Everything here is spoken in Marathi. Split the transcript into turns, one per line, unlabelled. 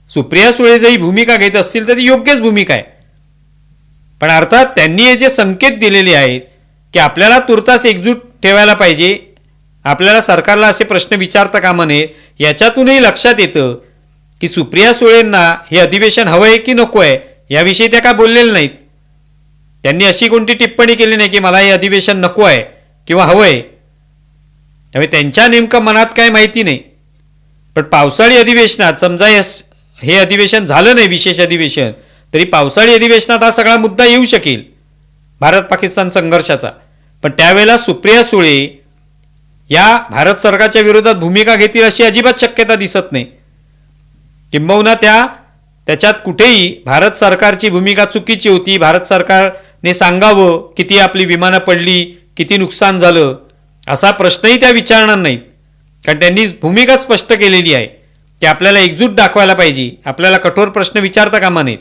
सुप्रिया सुळे जरी भूमिका घेत असतील तर ती योग्यच भूमिका आहे. पण अर्थात त्यांनी हे जे संकेत दिलेले आहेत की आपल्याला तुर्तास एकजूट ठेवायला पाहिजे, आपल्याला सरकारला असे प्रश्न विचारता कामा नये, याच्यातूनही लक्षात येतं की सुप्रिया सुळेंना हे अधिवेशन हवं आहे की नको आहे याविषयी त्या काय बोललेल्या नाहीत. त्यांनी अशी कोणती टिप्पणी केली नाही की मला हे अधिवेशन नको आहे किंवा हवं आहे. त्यामुळे त्यांच्या नेमकं मनात काय माहिती नाही. पण पावसाळी अधिवेशनात समजा हे अधिवेशन झालं नाही विशेष अधिवेशन, तरी पावसाळी अधिवेशनात हा सगळा मुद्दा येऊ शकेल भारत पाकिस्तान संघर्षाचा. पण त्यावेळेला सुप्रिया सुळे या भारत सरकारच्या विरोधात भूमिका घेतील अशी अजिबात शक्यता दिसत नाही. किंबहुना त्याच्यात कुठेही भारत सरकारची भूमिका चुकीची होती, भारत सरकारने सांगावं किती आपली विमानं पडली, किती नुकसान झालं, असा प्रश्नही त्या विचारणार नाहीत. कारण त्यांनी भूमिका स्पष्ट केलेली आहे की आपल्याला एकजूट दाखवायला पाहिजे, आपल्याला कठोर प्रश्न विचारता कामा नयेत.